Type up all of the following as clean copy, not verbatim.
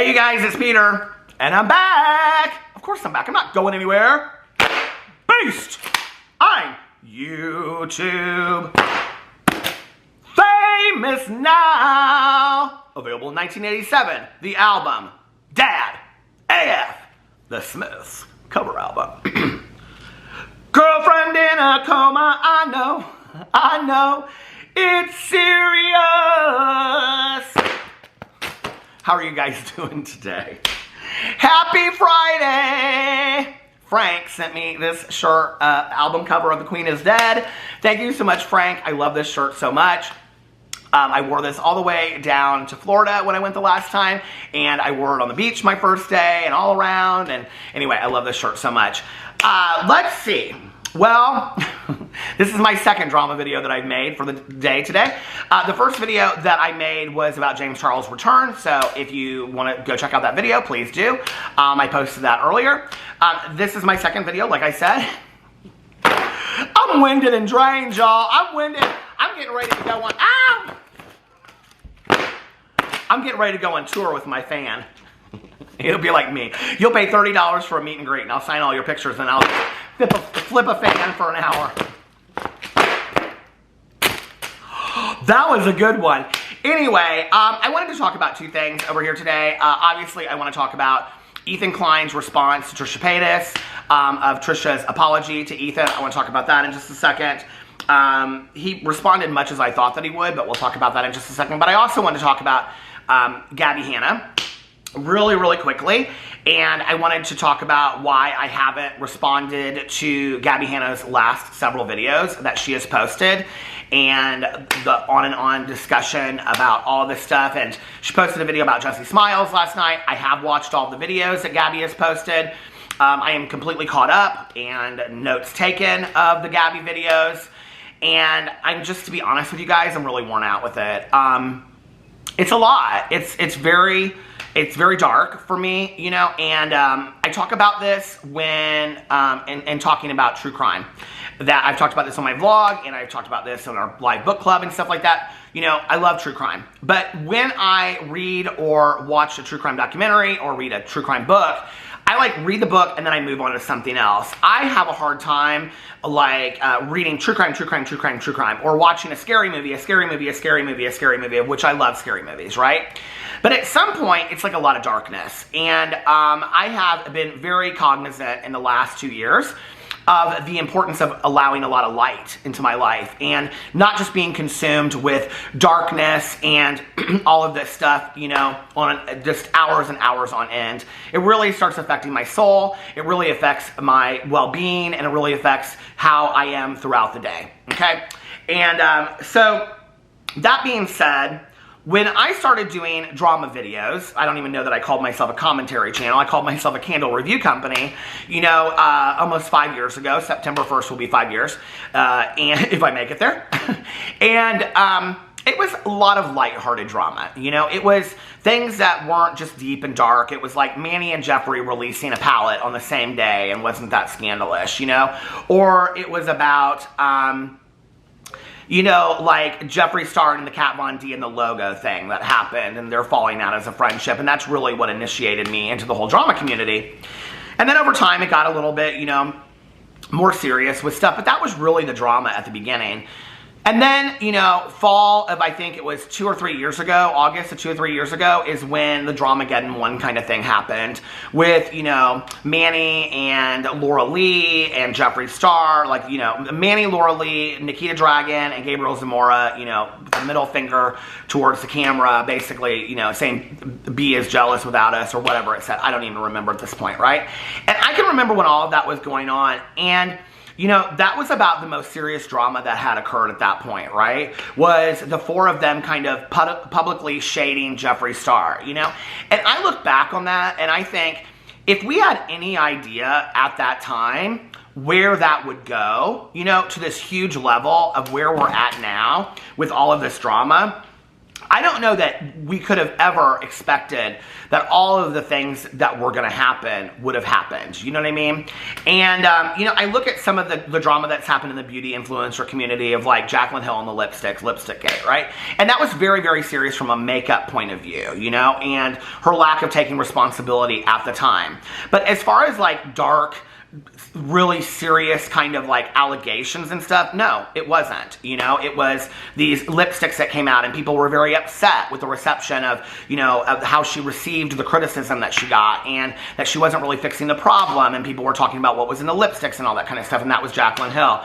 Hey you guys, it's Peter, and I'm back. Of course I'm back. I'm not going anywhere. Beast! I'm YouTube famous now. Available in 1987. The album, Dad AF, The Smiths cover album. Girlfriend in a coma, I know, it's serious. How are you guys doing today? Happy Friday! Frank sent me this shirt, album cover of The Queen is Dead. Thank you so much, Frank. I love this shirt so much. I wore this all the way down to Florida when I went the last time, and I wore it on the beach my first day and all around, and anyway, I love this shirt so much. Let's see. Well, this is my second drama video that I've made for the day today. The first video that I made was about James Charles' return, so if you want to go check out that video, please do. I posted that earlier. This is my second video, like I said. I'm winded and drained, y'all. I'm winded. I'm getting ready to go on. Ow! I'm getting ready to go on tour with my fan. It'll be like me. You'll pay $30 for a meet and greet, and I'll sign all your pictures, and I'll flip a fan for an hour. That was a good one. Anyway, I wanted to talk about two things over here today. Obviously, I want to talk about Ethan Klein's response to Trisha Paytas, of Trisha's apology to Ethan. I want to talk about that in just a second. He responded much as I thought that he would, but we'll talk about that in just a second. But I also want to talk about Gabby Hanna really quickly, and I wanted to talk about why I haven't responded to Gabby Hanna's last several videos that she has posted, and the on and on discussion about all this stuff. And she posted a video about Jessie Smiles last night. I have watched all the videos that Gabby has posted. I am completely caught up and notes taken of the Gabby videos, and I'm just, to be honest with you guys, I'm really worn out with it. It's a lot. It's very dark for me, you know, and I talk about this when, in talking about true crime. That I've talked about this on my vlog, and I've talked about this on our live book club and stuff like that. You know, I love true crime. But when I read or watch a true crime documentary or read a true crime book, I like read the book and then I move on to something else. I have a hard time like reading true crime, or watching a scary movie, which I love scary movies, right? But at some point, it's like a lot of darkness. And I have been very cognizant in the last 2 years of the importance of allowing a lot of light into my life and not just being consumed with darkness and all of this stuff, you know, on just hours and hours on end. It really starts affecting my soul. It really affects my well-being, and it really affects how I am throughout the day, okay? And so that being said, when I started doing drama videos, I don't even know that I called myself a commentary channel. I called myself a candle review company, you know, almost 5 years ago. September 1st will be 5 years, and if I make it there. And it was a lot of lighthearted drama, you know. It was things that weren't just deep and dark. It was like Manny and Jeffrey releasing a palette on the same day, and wasn't that scandalous, you know? Or it was about you know, like Jeffree Star and the Kat Von D and the logo thing that happened, and they're falling out as a friendship, and that's really what initiated me into the whole drama community. And then over time, it got a little bit, you know, more serious with stuff, but that was really the drama at the beginning. And then, you know, fall of, I think it was 2 or 3 years ago, August of 2 or 3 years ago, is when the Dramageddon 1 kind of thing happened with, you know, Manny and Laura Lee and Jeffree Star, like, you know, Manny, Laura Lee, Nikita Dragun, and Gabriel Zamora, you know, the middle finger towards the camera, basically, you know, saying, "B is jealous without us," or whatever it said. I don't even remember at this point, right? And I can remember when all of that was going on, and you know, that was about the most serious drama that had occurred at that point, right? Was the four of them kind of publicly shading Jeffree Star, you know? And I look back on that and I think, if we had any idea at that time where that would go, you know, to this huge level of where we're at now with all of this drama, I don't know that we could have ever expected that all of the things that were going to happen would have happened. You know what I mean? And, you know, I look at some of the drama that's happened in the beauty influencer community of like Jaclyn Hill and the lipstick gate, right? And that was very, very serious from a makeup point of view, you know, and her lack of taking responsibility at the time. But as far as like dark, really serious kind of like allegations and stuff, no, it wasn't. You know, it was these lipsticks that came out and people were very upset with the reception of, you know, of how she received the criticism that she got and that she wasn't really fixing the problem, and people were talking about what was in the lipsticks and all that kind of stuff, and that was Jaclyn Hill.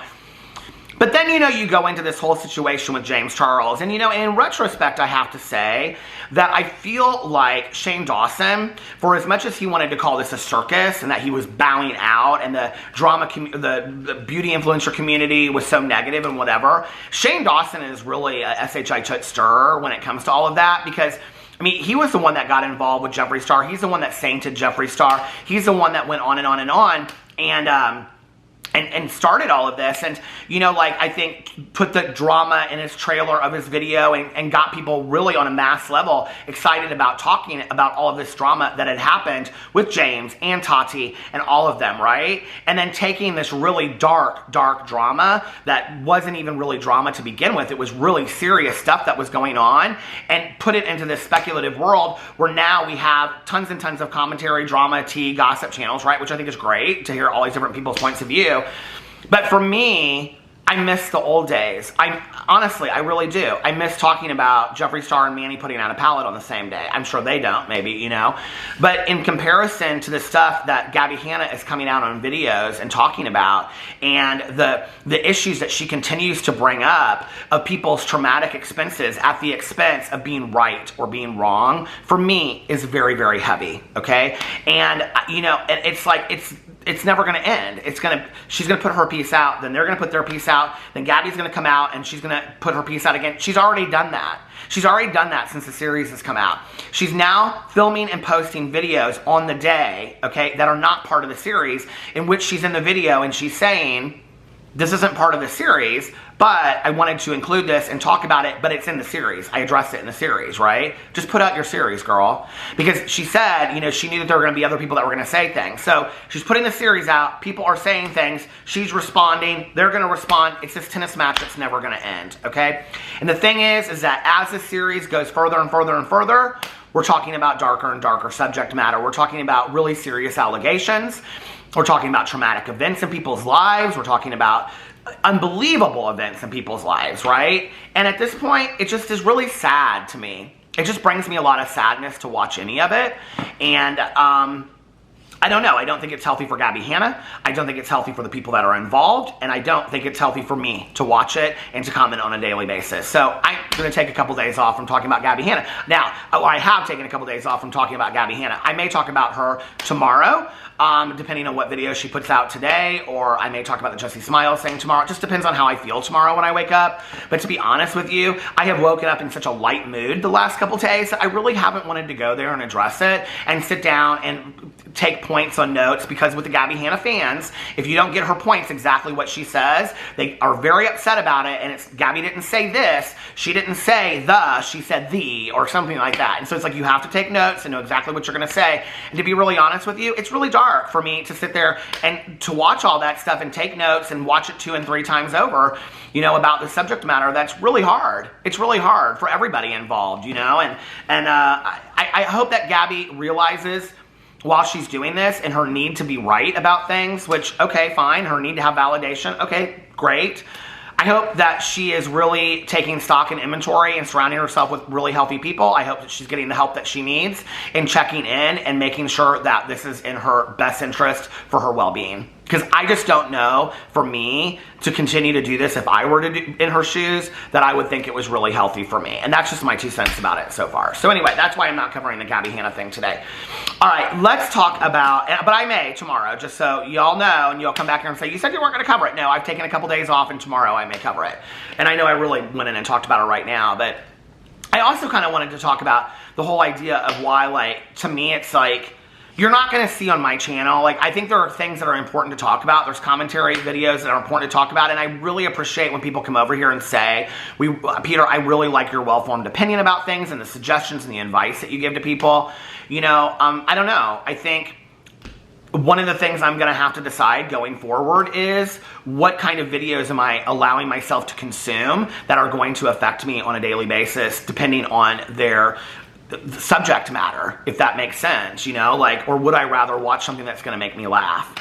But then, you know, you go into this whole situation with James Charles, and, you know, in retrospect, I have to say that I feel like Shane Dawson, for as much as he wanted to call this a circus and that he was bowing out and the drama, the beauty influencer community was so negative and whatever, Shane Dawson is really a SHI Chut stirrer when it comes to all of that, because I mean, he was the one that got involved with Jeffree Star. He's the one that sainted Jeffree Star. He's the one that went on and on and on, and started all of this, and, you know, like, I think put the drama in his trailer of his video and got people really on a mass level excited about talking about all of this drama that had happened with James and Tati and all of them, right? And then taking this really dark drama that wasn't even really drama to begin with. It was really serious stuff that was going on, and put it into this speculative world where now we have tons and tons of commentary, drama, tea, gossip channels, right? Which I think is great to hear all these different people's points of view. But for me, I miss the old days. Honestly, I really do. I miss talking about Jeffree Star and Manny putting out a palette on the same day. I'm sure they don't, maybe, you know. But in comparison to the stuff that Gabby Hanna is coming out on videos and talking about, and the issues that she continues to bring up of people's traumatic expenses at the expense of being right or being wrong, for me, is very, very heavy, okay? And, you know, it's like, it's never going to end. She's going to put her piece out, then they're going to put their piece out, then Gabby's going to come out and she's going to put her piece out again. She's already done that. She's already done that since the series has come out. She's now filming and posting videos on the day, okay, that are not part of the series, in which she's in the video and she's saying, this isn't part of the series, but I wanted to include this and talk about it, but it's in the series. I addressed it in the series, right? Just put out your series, girl. Because she said, you know, she knew that there were going to be other people that were going to say things. So she's putting the series out. People are saying things. She's responding. They're going to respond. It's this tennis match that's never going to end, okay? And the thing is that as the series goes further and further and further, we're talking about darker and darker subject matter. We're talking about really serious allegations. We're talking about traumatic events in people's lives. We're talking about unbelievable events in people's lives, right? And at this point, it just is really sad to me. It just brings me a lot of sadness to watch any of it. And I don't know. I don't think it's healthy for Gabby Hanna. I don't think it's healthy for the people that are involved. And I don't think it's healthy for me to watch it and to comment on a daily basis. So I'm going to take a couple days off from talking about Gabby Hanna. Now, I have taken a couple days off from talking about Gabby Hanna. I may talk about her tomorrow, depending on what video she puts out today, or I may talk about the Jessie Smiles thing tomorrow. It just depends on how I feel tomorrow when I wake up. But to be honest with you, I have woken up in such a light mood the last couple days that I really haven't wanted to go there and address it and sit down and take points on notes, because with the Gabby Hanna fans, if you don't get her points exactly what she says, they are very upset about it, and it's, Gabby didn't say this, she didn't say the, she said the, or something like that. And so it's like you have to take notes and know exactly what you're going to say. And to be really honest with you, it's really dark for me to sit there and to watch all that stuff and take notes and watch it 2 and 3 times over, you know, about the subject matter. That's really hard. It's really hard for everybody involved, you know, and I hope that Gabby realizes while she's doing this and her need to be right about things, which, okay, fine, her need to have validation, okay, great. I hope that she is really taking stock and inventory and surrounding herself with really healthy people. I hope that she's getting the help that she needs and checking in and making sure that this is in her best interest for her well-being. Because I just don't know, for me, to continue to do this, if I were to do in her shoes, that I would think it was really healthy for me. And that's just my 2 cents about it so far. So anyway, that's why I'm not covering the Gabby Hanna thing today. All right, let's talk about, but I may tomorrow, just so y'all know, and you'll come back here and say, you said you weren't going to cover it. No, I've taken a couple days off, and tomorrow I may cover it. And I know I really went in and talked about it right now, but I also kind of wanted to talk about the whole idea of why, like, to me, it's like, you're not going to see on my channel. Like, I think there are things that are important to talk about. There's commentary videos that are important to talk about, and I really appreciate when people come over here and say, Peter, I really like your well-formed opinion about things and the suggestions and the advice that you give to people. You know, I don't know. I think one of the things I'm going to have to decide going forward is what kind of videos am I allowing myself to consume that are going to affect me on a daily basis, depending on their the subject matter, if that makes sense, you know, like, or would I rather watch something that's going to make me laugh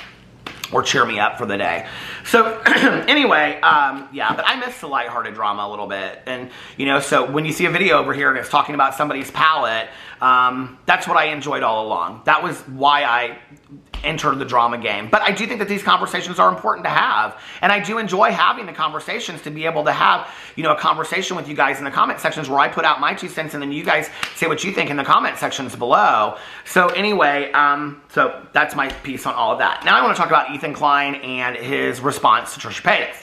or cheer me up for the day? So anyway, yeah, but I miss the lighthearted drama a little bit. And, you know, so when you see a video over here and it's talking about somebody's palate, that's what I enjoyed all along. That was why I entered the drama game. But I do think that these conversations are important to have. And I do enjoy having the conversations, to be able to have, you know, a conversation with you guys in the comment sections where I put out my 2 cents and then you guys say what you think in the comment sections below. So anyway, so that's my piece on all of that. Now I want to talk about Ethan Klein and his response to Trisha Paytas.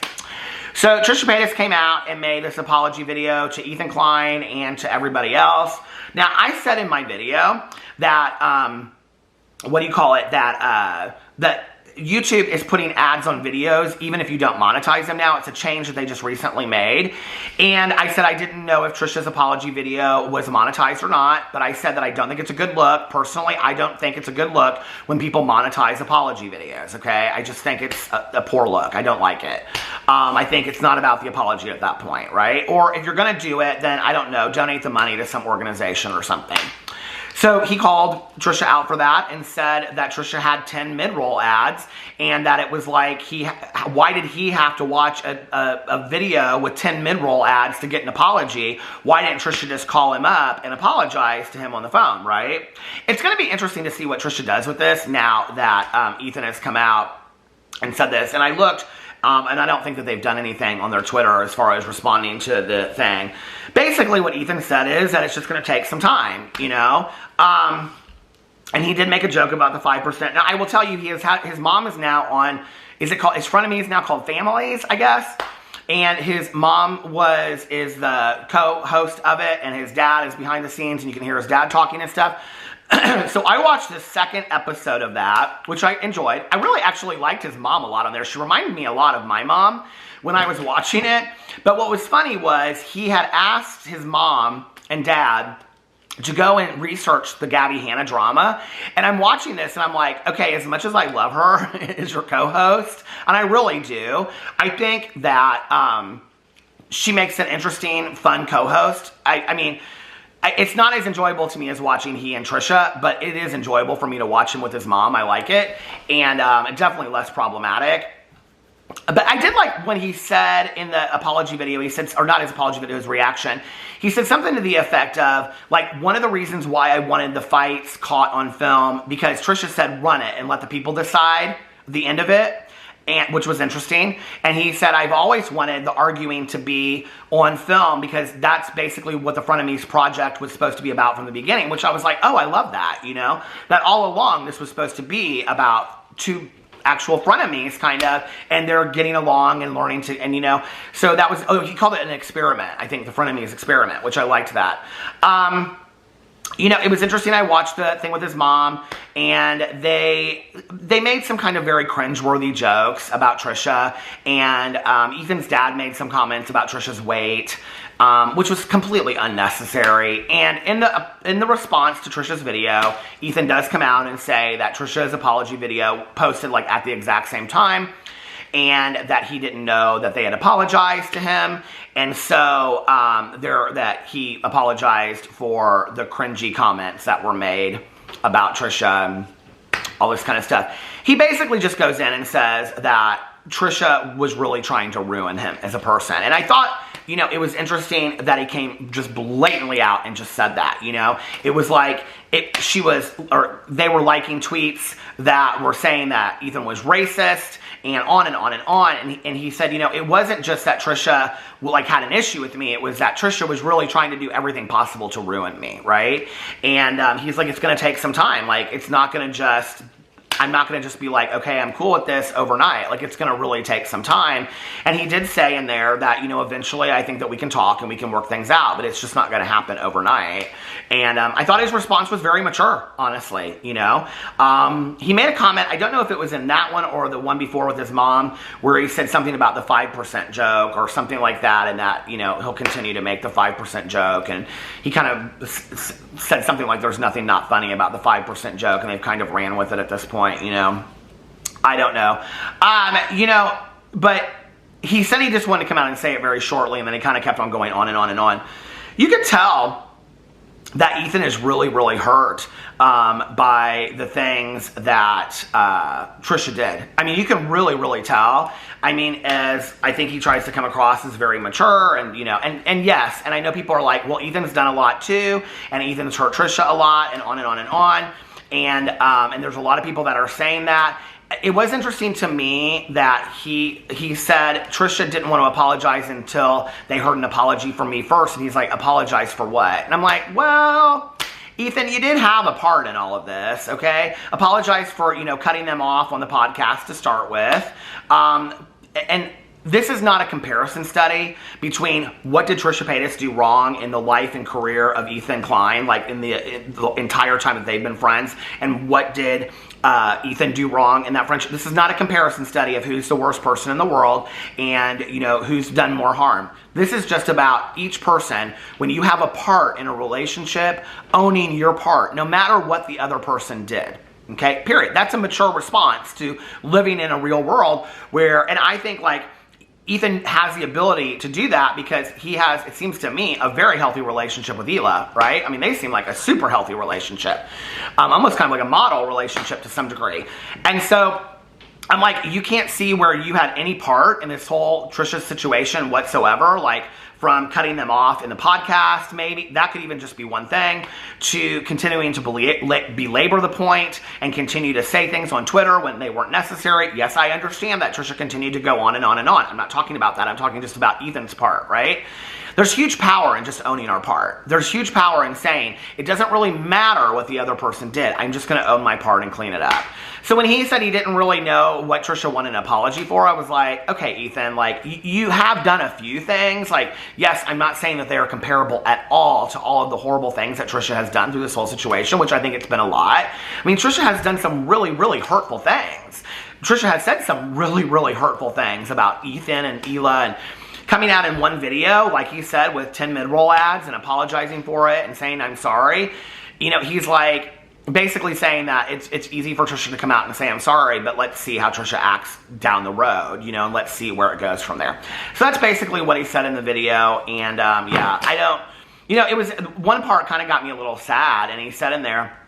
So Trisha Paytas came out and made this apology video to Ethan Klein and to everybody else. Now, I said in my video that, that YouTube is putting ads on videos even if you don't monetize them now. It's a change that they just recently made. And I said I didn't know if Trisha's apology video was monetized or not, but I said that I don't think it's a good look. Personally, I don't think it's a good look when people monetize apology videos, okay? I just think it's a poor look. I don't like it. I think it's not about the apology at that point, right? Or if you're gonna do it, then, I don't know, donate the money to some organization or something. So he called Trisha out for that and said that Trisha had 10 mid-roll ads, and that it was like, why did he have to watch a video with 10 mid-roll ads to get an apology? Why didn't Trisha just call him up and apologize to him on the phone, right? It's going to be interesting to see what Trisha does with this now that Ethan has come out and said this. And I looked, and I don't think that they've done anything on their Twitter as far as responding to the thing. Basically, what Ethan said is that it's just going to take some time, you know? And he did make a joke about the 5%. Now, I will tell you, his mom is now on, his frenemies now called Families, I guess. And his mom is the co-host of it, and his dad is behind the scenes, and you can hear his dad talking and stuff. So I watched the second episode of that, which I enjoyed. I really actually liked his mom a lot on there. She reminded me a lot of my mom when I was watching it. But what was funny was he had asked his mom and dad to go and research the Gabby Hanna drama. And I'm watching this and I'm like, okay, as much as I love her as your co-host, and I really do, I think that she makes an interesting, fun co-host. I mean, it's not as enjoyable to me as watching he and Trisha, but it is enjoyable for me to watch him with his mom. I like it. And definitely less problematic. But I did like when he said in the apology video, he said, or not his apology video, his reaction, he said something to the effect of, like, one of the reasons why I wanted the fights caught on film, because Trisha said, run it and let the people decide the end of it. And, which was interesting. And he said, I've always wanted the arguing to be on film because that's basically what the Frenemies project was supposed to be about from the beginning, which I was like, oh, I love that, you know? That all along this was supposed to be about two actual frenemies, kind of, and they're getting along and learning to, and you know, so that was, oh, he called it an experiment, I think, the Frenemies experiment, which I liked that. You know, it was interesting. I watched the thing with his mom, and they made some kind of very cringeworthy jokes about Trisha, and Ethan's dad made some comments about Trisha's weight, which was completely unnecessary. And in the response to Trisha's video, Ethan does come out and say that Trisha's apology video posted like at the exact same time, and that he didn't know that they had apologized to him, and so that he apologized for the cringy comments that were made about Trisha and all this kind of stuff. He basically just goes in and says that Trisha was really trying to ruin him as a person. And I thought, you know, it was interesting that he came just blatantly out and just said that, you know. It was like, they were liking tweets that were saying that Ethan was racist, and on and on and on. And he said, you know, it wasn't just that Trisha, like, had an issue with me. It was that Trisha was really trying to do everything possible to ruin me, right? And he's like, it's going to take some time. Like, it's not going to just I'm not going to just be like, okay, I'm cool with this overnight. Like, it's going to really take some time. And he did say in there that, you know, eventually I think that we can talk and we can work things out, but it's just not going to happen overnight. And I thought his response was very mature, honestly, you know. He made a comment, I don't know if it was in that one or the one before with his mom, where he said something about the 5% joke or something like that, and that, you know, he'll continue to make the 5% joke. And he kind of said something like there's nothing not funny about the 5% joke, and they've kind of ran with it at this point, you know. I don't know. You know, but he said he just wanted to come out and say it very shortly, and then he kind of kept on going on and on and on. You could tell that Ethan is really, really hurt by the things that Trisha did. I mean, you can really, really tell. I mean, as I think he tries to come across as very mature, and, you know, and yes, and I know people are like, well, Ethan's done a lot too, and Ethan's hurt Trisha a lot, and on and on and on. And there's a lot of people that are saying that. It was interesting to me that he said Trisha didn't want to apologize until they heard an apology from me first. And he's like, apologize for what? And I'm like, well, Ethan, you did have a part in all of this, okay? Apologize for, you know, cutting them off on the podcast to start with. And this is not a comparison study between what did Trisha Paytas do wrong in the life and career of Ethan Klein, like in the entire time that they've been friends, and what did Ethan do wrong in that friendship. This is not a comparison study of who's the worst person in the world and, you know, who's done more harm. This is just about each person, when you have a part in a relationship, owning your part, no matter what the other person did. Okay, period. That's a mature response to living in a real world where, and I think, like, Ethan has the ability to do that because he has, it seems to me, a very healthy relationship with Hila, right? I mean, they seem like a super healthy relationship. Almost kind of like a model relationship to some degree. And so I'm like, you can't see where you had any part in this whole Trisha situation whatsoever, like from cutting them off in the podcast, maybe. That could even just be one thing, to continuing to belabor the point and continue to say things on Twitter when they weren't necessary. Yes, I understand that Trisha continued to go on and on and on. I'm not talking about that. I'm talking just about Ethan's part, right? There's huge power in just owning our part. There's huge power in saying, it doesn't really matter what the other person did. I'm just going to own my part and clean it up. So when he said he didn't really know what Trisha wanted an apology for, I was like, okay, Ethan, like, you have done a few things. Like, yes, I'm not saying that they are comparable at all to all of the horrible things that Trisha has done through this whole situation, which I think it's been a lot. I mean, Trisha has done some really, really hurtful things. Trisha has said some really, really hurtful things about Ethan and Hila, and coming out in one video, like he said, with 10 mid-roll ads and apologizing for it and saying, I'm sorry. You know, he's like, basically saying that it's easy for Trisha to come out and say, I'm sorry, but let's see how Trisha acts down the road, you know, and let's see where it goes from there. So that's basically what he said in the video. And yeah, I don't, you know, it was, one part kind of got me a little sad, and he said in there,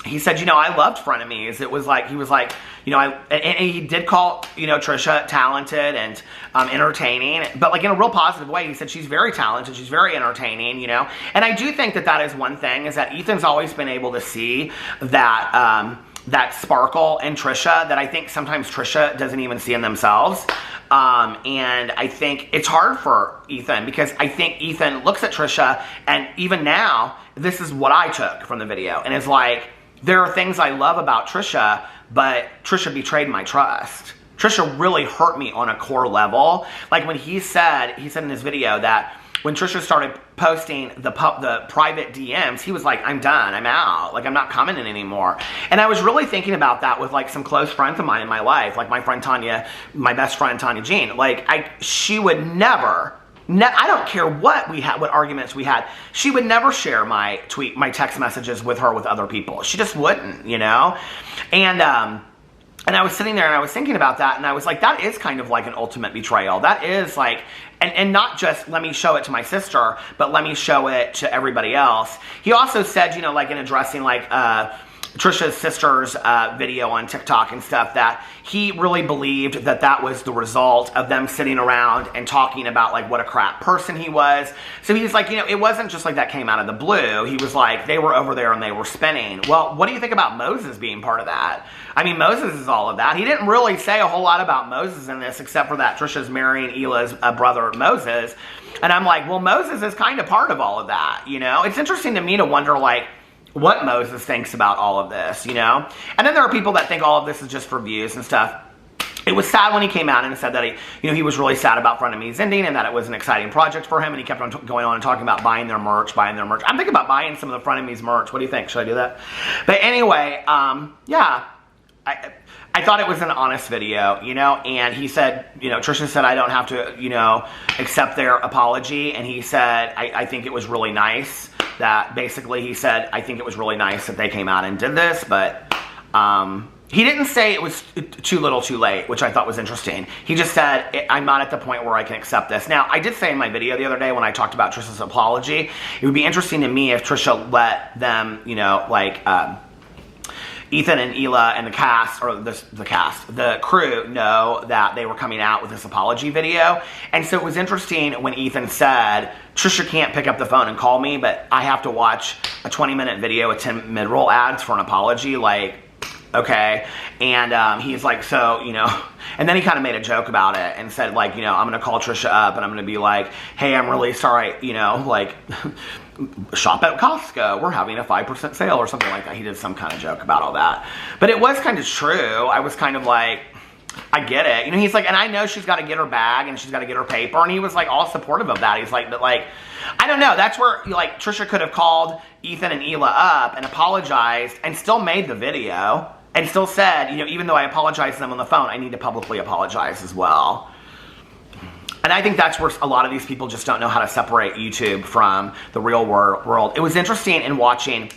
he said, you know, I loved Frenemies. It was like, he was like, you know, and he did call, you know, Trisha talented and entertaining, but like in a real positive way. He said she's very talented, she's very entertaining, you know. And I do think that that is one thing, is that Ethan's always been able to see that, that sparkle in Trisha that I think sometimes Trisha doesn't even see in themselves. And I think it's hard for Ethan, because I think Ethan looks at Trisha, and even now, this is what I took from the video, and it's like, there are things I love about Trisha, but Trisha betrayed my trust. Trisha really hurt me on a core level. Like when he said in his video that when Trisha started posting the private DMs, he was like, I'm done, I'm out. Like, I'm not commenting anymore. And I was really thinking about that with like some close friends of mine in my life, like my friend Tanya, my best friend Tanya Jean. Like, she would never, I don't care what we had, what arguments we had, she would never share my text messages with her with other people. She just wouldn't, you know? And I was sitting there and I was thinking about that, and I was like, that is kind of like an ultimate betrayal. That is like, and not just let me show it to my sister, but let me show it to everybody else. He also said, you know, like in addressing like Trisha's sister's video on TikTok and stuff, that he really believed that that was the result of them sitting around and talking about like what a crap person he was. So he's like, you know, it wasn't just like that came out of the blue. He was like, they were over there and they were spinning. Well, what do you think about Moses being part of that? I mean, Moses is all of that. He didn't really say a whole lot about Moses in this, except for that Trisha's marrying Hila's brother Moses. And I'm like, well, Moses is kind of part of all of that, you know? It's interesting to me to wonder, like, what Moses thinks about all of this, you know? And then there are people that think all of this is just for views and stuff. It was sad when he came out and said that he was really sad about frenemies ending and that it was an exciting project for him, and he kept on going on and talking about buying their merch. I'm thinking about buying some of the frenemies merch. What do you think? Should I do that? But anyway, yeah, I thought it was an honest video, you know, and he said, you know, Trisha said, I don't have to, you know, accept their apology, and he said, I think it was really nice that, basically, he said, I think it was really nice that they came out and did this, but, he didn't say it was too little too late, which I thought was interesting. He just said, I'm not at the point where I can accept this. Now, I did say in my video the other day when I talked about Trisha's apology, it would be interesting to me if Trisha let them, you know, like, Ethan and Hila and the cast, or the crew know that they were coming out with this apology video. And so it was interesting when Ethan said, Trisha can't pick up the phone and call me, but I have to watch a 20-minute video with 10 mid-roll ads for an apology, like, okay. And he's like, so, you know, and then he kind of made a joke about it and said, like, you know, I'm going to call Trisha up and I'm going to be like, hey, I'm really sorry, you know, like, shop at Costco, we're having a 5% sale or something like that. He did some kind of joke about all that. But it was kind of true. I was kind of like, I get it. You know, he's like, and I know she's got to get her bag and she's got to get her paper. And he was like all supportive of that. He's like, but like, I don't know. That's where, like, Trisha could have called Ethan and Hila up and apologized and still made the video. And still said, you know, even though I apologized to them on the phone, I need to publicly apologize as well. And I think that's where a lot of these people just don't know how to separate YouTube from the real world. It was interesting in watching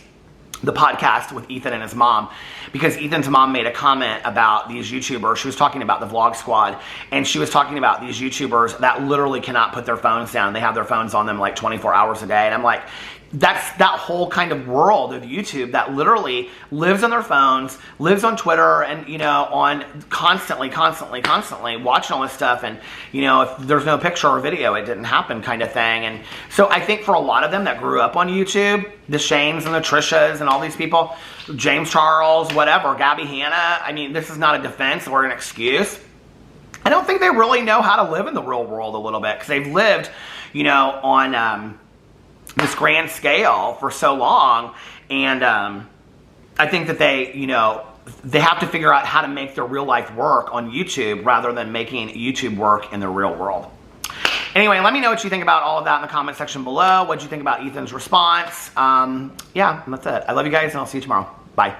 the podcast with Ethan and his mom, because Ethan's mom made a comment about these YouTubers. She was talking about the Vlog Squad, and she was talking about these YouTubers that literally cannot put their phones down. They have their phones on them like 24 hours a day. And I'm like, that's that whole kind of world of YouTube that literally lives on their phones, lives on Twitter, and, you know, on constantly watching all this stuff. And, you know, if there's no picture or video, it didn't happen kind of thing. And so I think for a lot of them that grew up on YouTube, the Shanes and the Trishas and all these people, James Charles, whatever, Gabby Hanna, I mean, this is not a defense or an excuse. I don't think they really know how to live in the real world a little bit, because they've lived, you know, on this grand scale for so long. And I think that they, you know, they have to figure out how to make their real life work on YouTube rather than making YouTube work in the real world. Anyway, let me know what you think about all of that in the comment section below. What you think about Ethan's response. Yeah, that's it. I love you guys, and I'll see you tomorrow. Bye.